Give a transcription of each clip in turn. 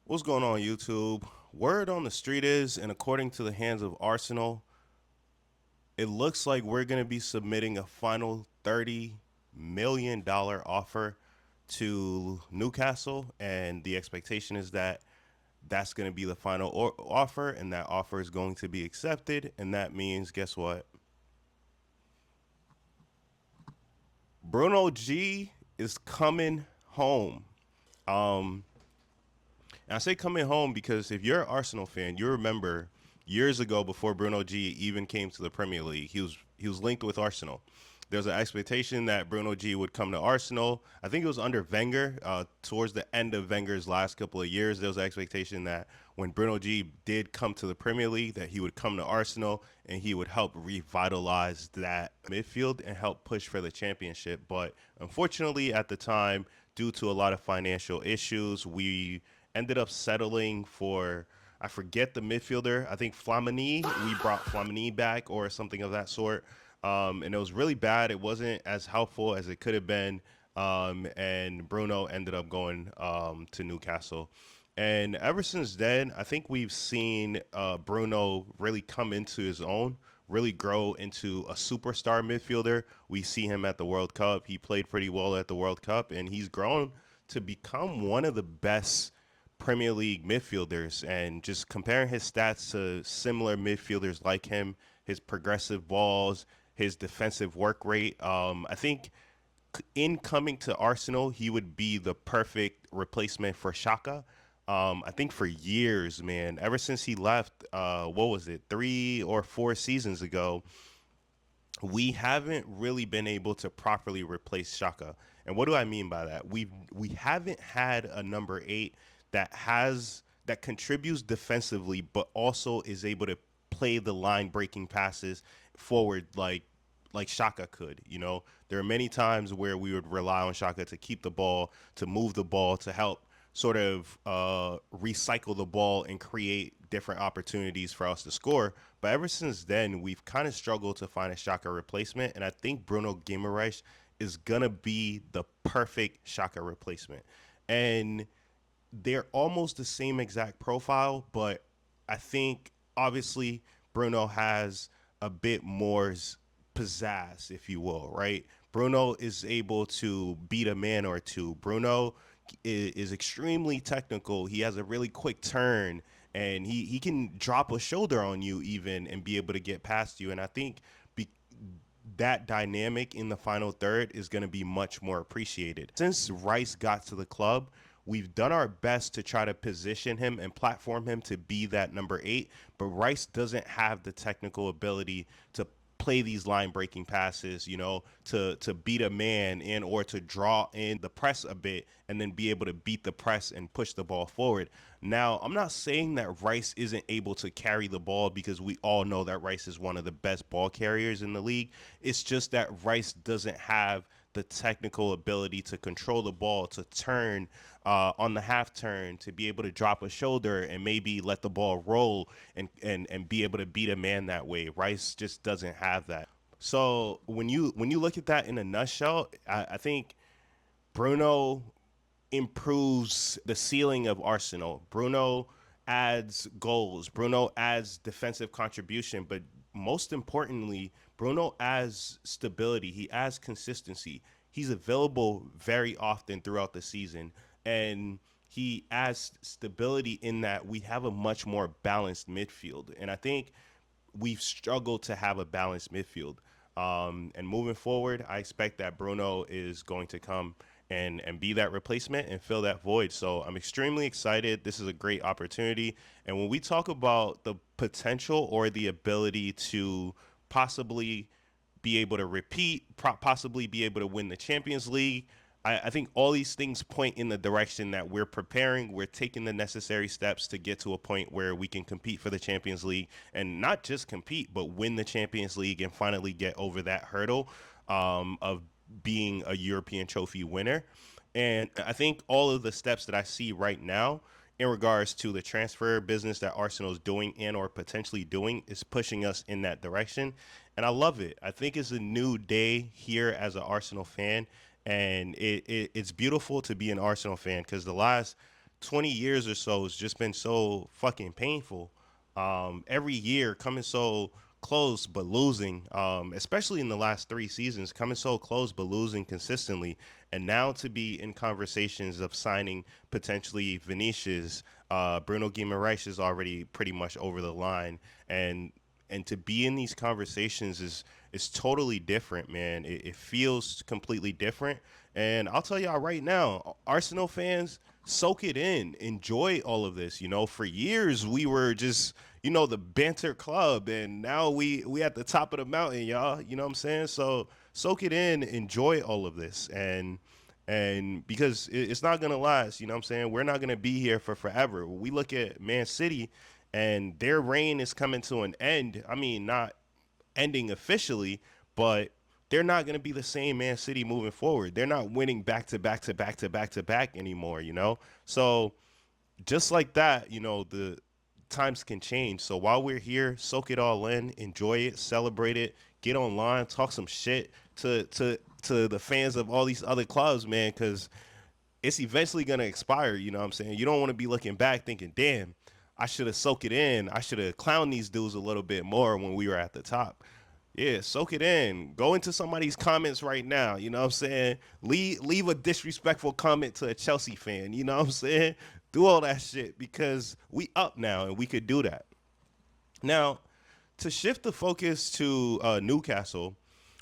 What's going on, YouTube? Word on the street is, and according to the hands of Arsenal, it looks like we're going to be submitting a final $30 million offer to Newcastle, and the expectation is that that's going to be the final offer, and that offer is going to be accepted, and that means, guess what? Bruno G is coming home. Um, And I say coming home because if you're an Arsenal fan, you remember years ago before Bruno G even came to the Premier League, he was linked with Arsenal. There's an expectation that Bruno G would come to Arsenal. I think it was under Wenger. Towards the end of Wenger's last couple of years, there was an expectation that when Bruno G did come to the Premier League, that he would come to Arsenal and he would help revitalize that midfield and help push for the championship. But unfortunately, at the time, due to a lot of financial issues, we ended up settling for, I forget the midfielder. I think Flamini. We brought Flamini back or something of that sort. And it was really bad. It wasn't as helpful as it could have been. And Bruno ended up going to Newcastle. And ever since then, I think we've seen Bruno really come into his own, really grow into a superstar midfielder. We see him at the World Cup. He played pretty well at the World Cup, and he's grown to become one of the best Premier League midfielders. And just comparing his stats to similar midfielders like him, his progressive balls, his defensive work rate, I think in coming to Arsenal, he would be the perfect replacement for Shaka. I think for years, man, ever since he left, what was it, 3 or 4 seasons ago, we haven't really been able to properly replace Shaka. And what do I mean by that? We haven't had a number 8 that contributes defensively but also is able to play the line breaking passes forward like Shaka could. There are many times where we would rely on Shaka to keep the ball, to move the ball, to help sort of recycle the ball and create different opportunities for us to score. But ever since then, we've kind of struggled to find a Shaka replacement, and I think Bruno Guimaraes is gonna be the perfect Shaka replacement. And they're almost the same exact profile, but I think obviously Bruno has a bit more pizzazz, if you will, right? Bruno is able to beat a man or two. Bruno is extremely technical. He has a really quick turn, and he can drop a shoulder on you even and be able to get past you. And I think be, that dynamic in the final third is going to be much more appreciated. Since Rice got to the club, we've done our best to try to position him and platform him to be that number 8, but Rice doesn't have the technical ability to play these line breaking passes, to beat a man in or to draw in the press a bit and then be able to beat the press and push the ball forward. Now, I'm not saying that Rice isn't able to carry the ball because we all know that Rice is one of the best ball carriers in the league. It's just that Rice doesn't have the technical ability to control the ball, to turn on the half turn, to be able to drop a shoulder and maybe let the ball roll and be able to beat a man that way. Rice just doesn't have that. So when you look at that in a nutshell, I think Bruno improves the ceiling of Arsenal. Bruno adds goals. Bruno adds defensive contribution, but most importantly, Bruno adds stability. He adds consistency. He's available very often throughout the season, and he adds stability in that we have a much more balanced midfield. And I think we've struggled to have a balanced midfield. And moving forward, I expect that Bruno is going to come and be that replacement and fill that void. So I'm extremely excited. This is a great opportunity. And when we talk about the potential or the ability to possibly be able to repeat, possibly be able to win the Champions League, I think all these things point in the direction that we're preparing. We're taking the necessary steps to get to a point where we can compete for the Champions League and not just compete, but win the Champions League and finally get over that hurdle of being a European trophy winner. And I think all of the steps that I see right now in regards to the transfer business that Arsenal is doing and or potentially doing is pushing us in that direction. And I love it. I think it's a new day here as an Arsenal fan. And it's beautiful to be an Arsenal fan because the last 20 years or so has just been so fucking painful. Every year coming so close but losing, especially in the last 3 seasons, coming so close but losing consistently. And now to be in conversations of signing potentially Vinicius, Bruno Guimaraes is already pretty much over the line. And to be in these conversations is totally different, man. It feels completely different. And I'll tell y'all right now, Arsenal fans, soak it in, enjoy all of this. You know, for years we were just, you know, the banter club, and now we at the top of the mountain, y'all. You know what I'm saying? So soak it in, enjoy all of this, and because it's not gonna last. You know what I'm saying? We're not gonna be here for forever. We look at Man City, and their reign is coming to an end. I mean, not ending officially, but they're not going to be the same Man City moving forward. They're not winning back to back to back to back to back anymore, you know? So just like that, you know, the times can change. So while we're here, soak it all in, enjoy it, celebrate it, get online, talk some shit to the fans of all these other clubs, man, cuz it's eventually going to expire, you know what I'm saying? You don't want to be looking back thinking, "Damn, I should have soaked it in. I should have clowned these dudes a little bit more when we were at the top." Yeah, soak it in. Go into somebody's comments right now. You know what I'm saying? Leave a disrespectful comment to a Chelsea fan. You know what I'm saying? Do all that shit because we up now and we could do that. Now, to shift the focus to Newcastle,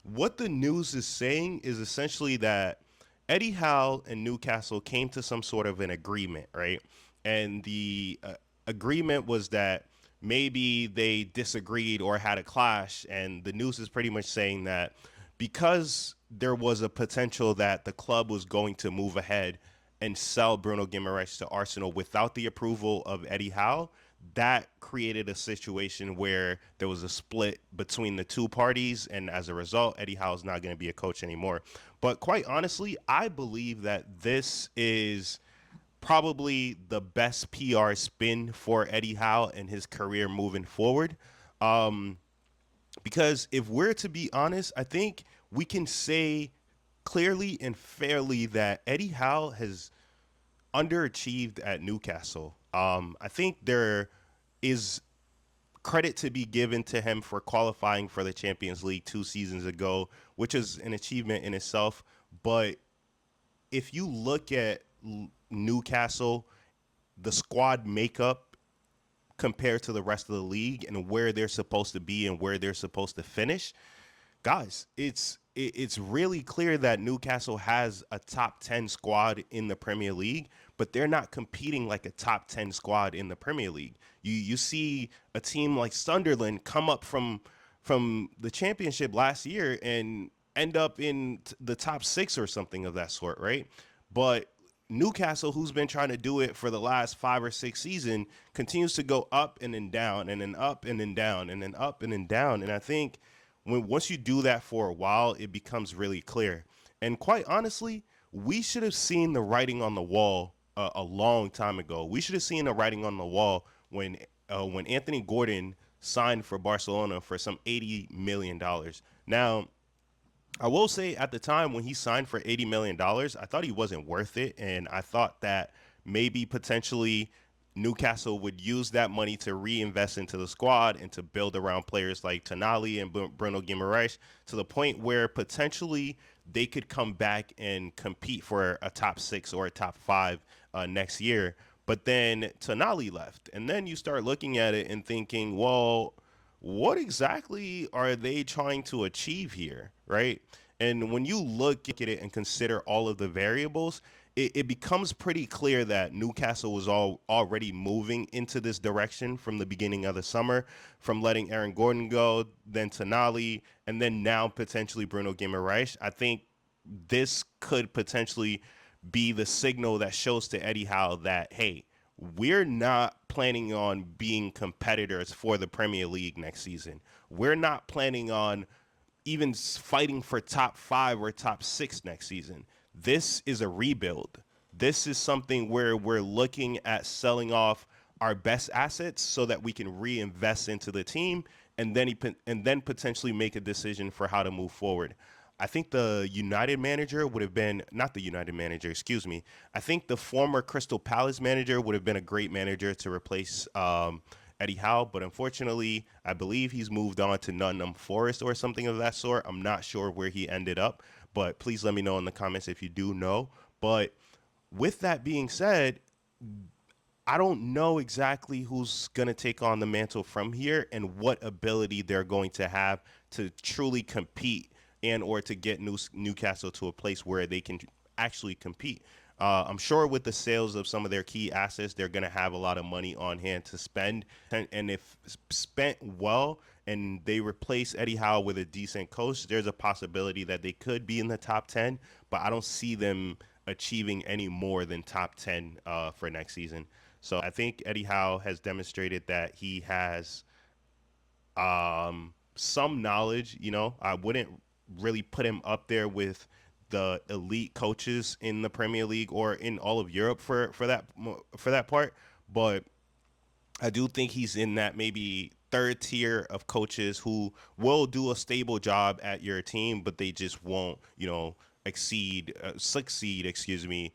what the news is saying is essentially that Eddie Howe and Newcastle came to some sort of an agreement, right? And the agreement was that maybe they disagreed or had a clash, and the news is pretty much saying that because there was a potential that the club was going to move ahead and sell Bruno Guimaraes to Arsenal without the approval of Eddie Howe, that created a situation where there was a split between the two parties, and as a result, Eddie Howe's not going to be a coach anymore. But quite honestly, I believe that this is probably the best PR spin for Eddie Howe and his career moving forward. Um, because if we're to be honest, I think we can say clearly and fairly that Eddie Howe has underachieved at Newcastle. I think there is credit to be given to him for qualifying for the Champions League 2 seasons ago, which is an achievement in itself. But if you look at Newcastle, the squad makeup compared to the rest of the league and where they're supposed to be and where they're supposed to finish, guys, it's really clear that Newcastle has a top 10 squad in the Premier League, but they're not competing like a top 10 squad in the Premier League. You see a team like Sunderland come up from the championship last year and end up in the top 6 or something of that sort, right? But Newcastle, who's been trying to do it for the last 5 or 6 seasons, continues to go up and then down and then up and then down and then up and then down. And I think once you do that for a while, it becomes really clear. And quite honestly, we should have seen the writing on the wall a long time ago. We should have seen the writing on the wall when Anthony Gordon signed for Barcelona for some $80 million. Now, I will say at the time when he signed for $80 million, I thought he wasn't worth it, and I thought that maybe potentially Newcastle would use that money to reinvest into the squad and to build around players like Tonali and Bruno Guimaraes to the point where potentially they could come back and compete for a top 6 or a top 5 next year. But then Tonali left, and then you start looking at it and thinking, well, what exactly are they trying to achieve here, right? And when you look at it and consider all of the variables, it becomes pretty clear that Newcastle was already moving into this direction from the beginning of the summer, from letting Aaron Gordon go, then Tonali, and then now potentially Bruno Guimaraes. I think this could potentially be the signal that shows to Eddie Howe that, hey, we're not planning on being competitors for the Premier League next season. We're not planning on even fighting for top 5 or top 6 next season. This is a rebuild. This is something where we're looking at selling off our best assets so that we can reinvest into the team and then potentially make a decision for how to move forward. I think the United manager would have been not the United manager, excuse me. I think the former Crystal Palace manager would have been a great manager to replace Eddie Howe, but unfortunately, I believe he's moved on to Nottingham Forest or something of that sort. I'm not sure where he ended up, but please let me know in the comments if you do know. But with that being said, I don't know exactly who's going to take on the mantle from here and what ability they're going to have to truly compete and or to get Newcastle to a place where they can actually compete. I'm sure with the sales of some of their key assets, they're going to have a lot of money on hand to spend. And if spent well and they replace Eddie Howe with a decent coach, there's a possibility that they could be in the top 10, but I don't see them achieving any more than top 10 for next season. So I think Eddie Howe has demonstrated that he has some knowledge. I wouldn't really put him up there with the elite coaches in the Premier League or in all of Europe for that part, but I do think he's in that maybe third tier of coaches who will do a stable job at your team, but they just won't, succeed, excuse me,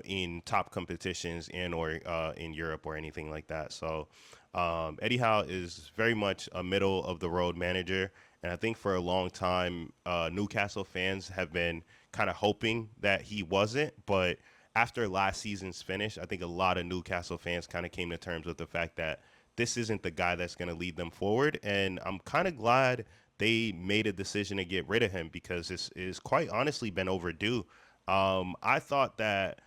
in top competitions and or in Europe or anything like that. So Eddie Howe is very much a middle of the road manager, and I think for a long time, Newcastle fans have been kind of hoping that he wasn't, but after last season's finish, I think a lot of Newcastle fans kind of came to terms with the fact that this isn't the guy that's going to lead them forward. And I'm kind of glad they made a decision to get rid of him because this is quite honestly been overdue. I thought that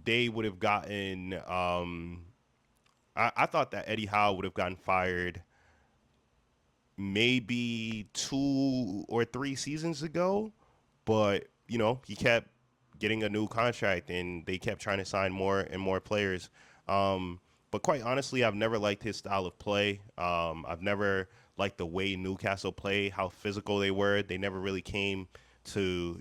they would have gotten, I thought that Eddie Howe would have gotten fired maybe 2 or 3 seasons ago, but he kept getting a new contract and they kept trying to sign more and more players. But quite honestly, I've never liked his style of play. I've never liked the way Newcastle play, how physical they were. They never really came to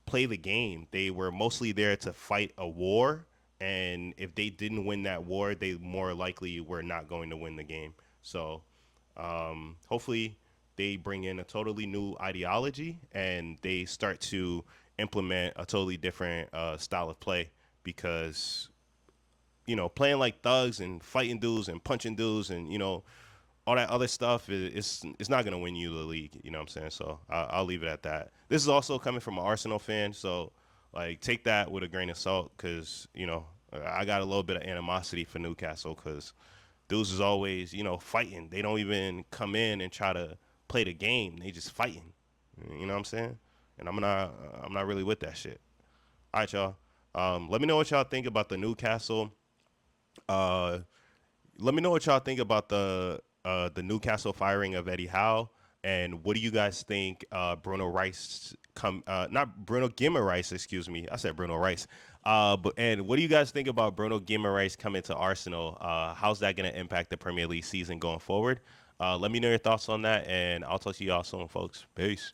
play the game. They were mostly there to fight a war, and if they didn't win that war, they more likely were not going to win the game. So hopefully they bring in a totally new ideology and they start to implement a totally different style of play because playing like thugs and fighting dudes and punching dudes and all that other stuff is it's not gonna win you the league. You know what I'm saying? So I'll leave it at that. This is also coming from an Arsenal fan, so like take that with a grain of salt because I got a little bit of animosity for Newcastle because dudes is always fighting. They don't even come in and try to play the game. They just fighting. You know what I'm saying? And I'm not really with that shit. All right, y'all. Let me know what y'all think about the Newcastle. Uh, Let me know what y'all think about the Newcastle firing of Eddie Howe, and what do you guys think? Bruno Rice not Bruno Guimaraes, excuse me. I said Bruno Rice. And what do you guys think about Bruno Guimaraes coming to Arsenal? How's that going to impact the Premier League season going forward? Let me know your thoughts on that, and I'll talk to y'all soon, folks. Peace.